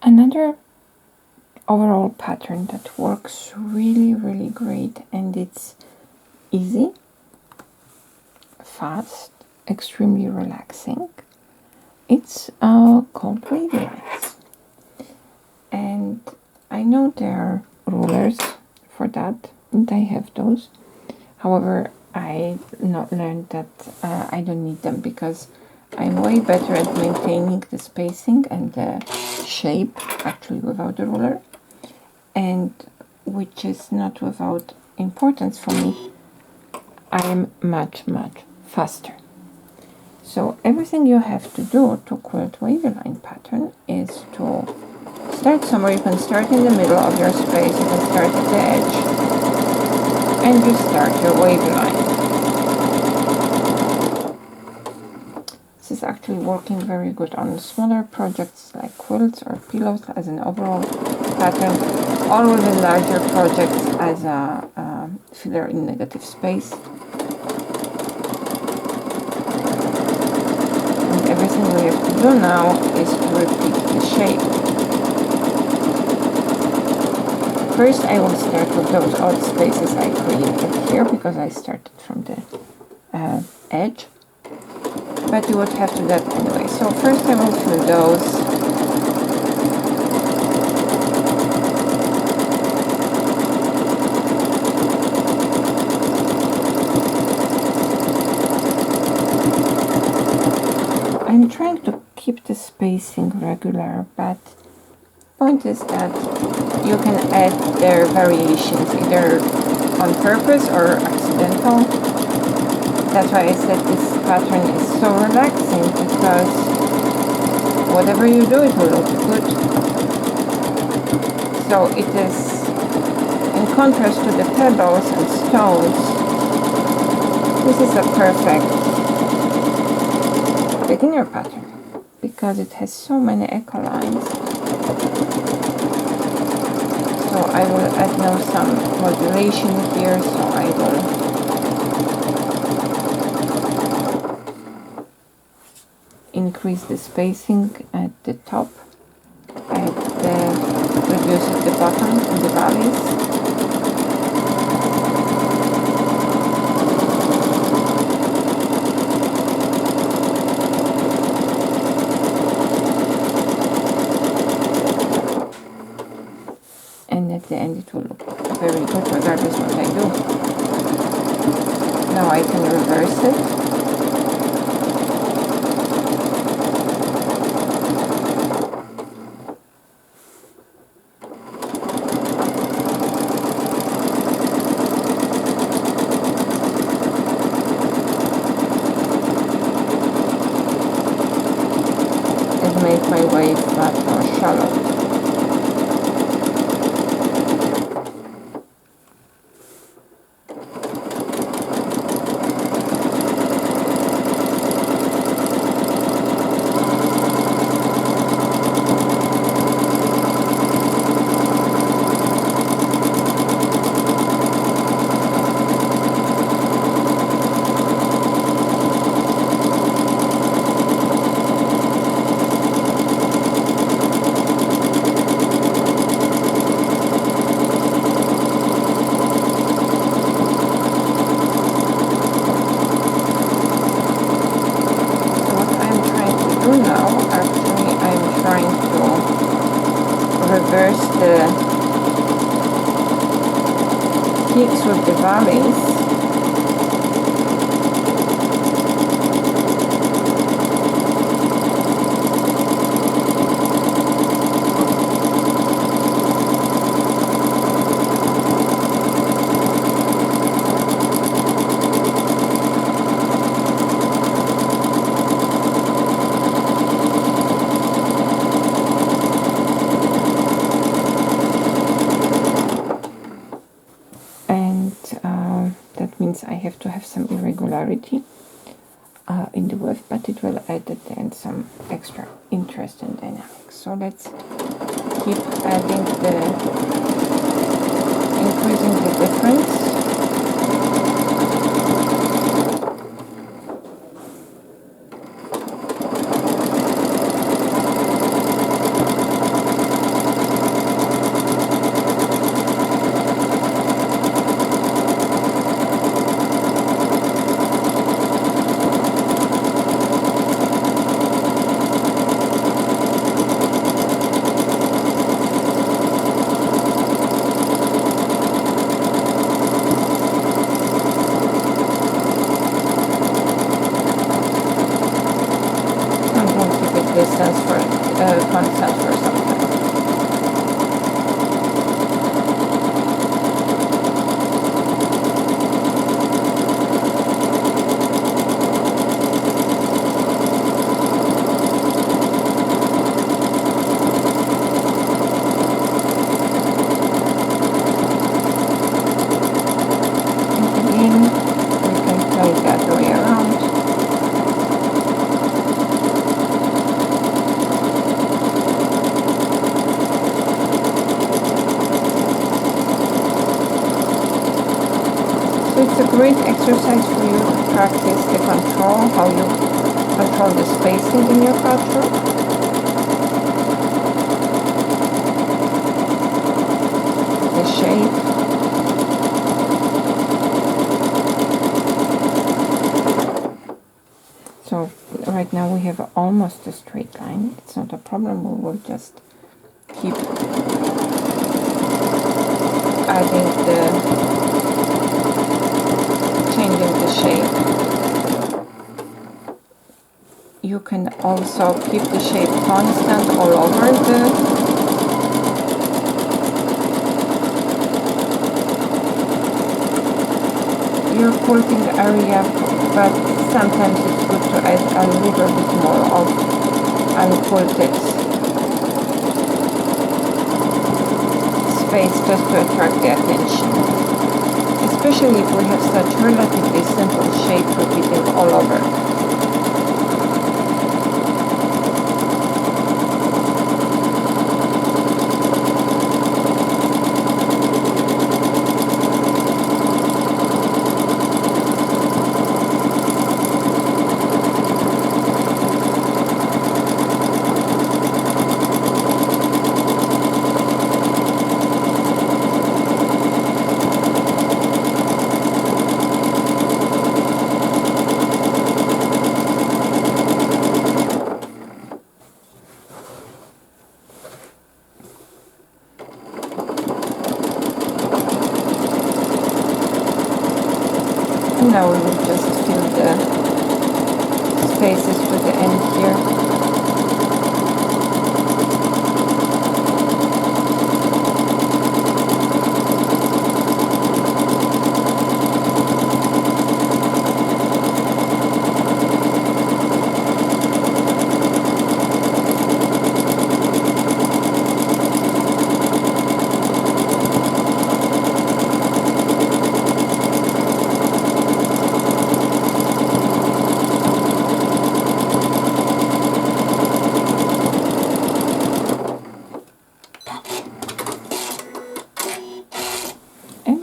Another overall pattern that works really great, and it's easy, fast, extremely relaxing. It's called Wavy lines, and I know there are rulers for that, and I have those. However, I not learned that I don't need them because I'm way better at maintaining the spacing and the shape actually without the ruler, and which is not without importance for me. I am much faster. So everything you have to do to quilt wavy line pattern is to start somewhere. You can start in the middle of your space, you can start at the edge, and you start your wavy line. This is actually working very good on smaller projects like quilts or pillows as an overall pattern, or within larger projects as a filler in negative space. And everything we have to do now is to repeat the shape. First, I will start with those odd spaces I created here because I started from the edge, but you would have to do that anyway. So first I will fill those. I'm trying to keep the spacing regular, but point is that you can add their variations either on purpose or accidental. That's why I said this pattern is so relaxing, because whatever you do, it will look good. So it is, in contrast to the pebbles and stones, this is a perfect beginner pattern because it has so many echo lines. So I will add now some modulation here, so I will increase the spacing at the top, reduce at the bottom in the valleys. And at the end it will look very good regardless what I do. Now I can reverse it. Make my wave much more shallow. Reverse the peaks with the valleys. I have to have some irregularity in the width, but it will add at the end some extra interest and dynamics. So let's keep adding increasing the difference. constant for some time. It's a great exercise for you to practice the control, how you control the spacing in your patchwork. The shape. So right now we have almost a straight line. It's not a problem, we will just keep adding changing the shape. You can also keep the shape constant all over your quilting area, but sometimes it's good to add a little bit more of unquilted space just to attract the attention. Especially if we have such relatively simple shape repeating all over. Now we will just fill the spaces to the end here.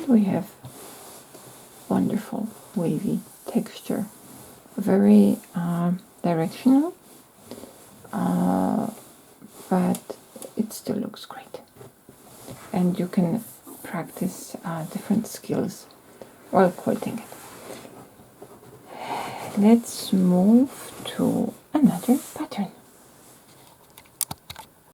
We have wonderful wavy texture, very directional, but it still looks great, and you can practice different skills while quilting it. Let's move to another pattern.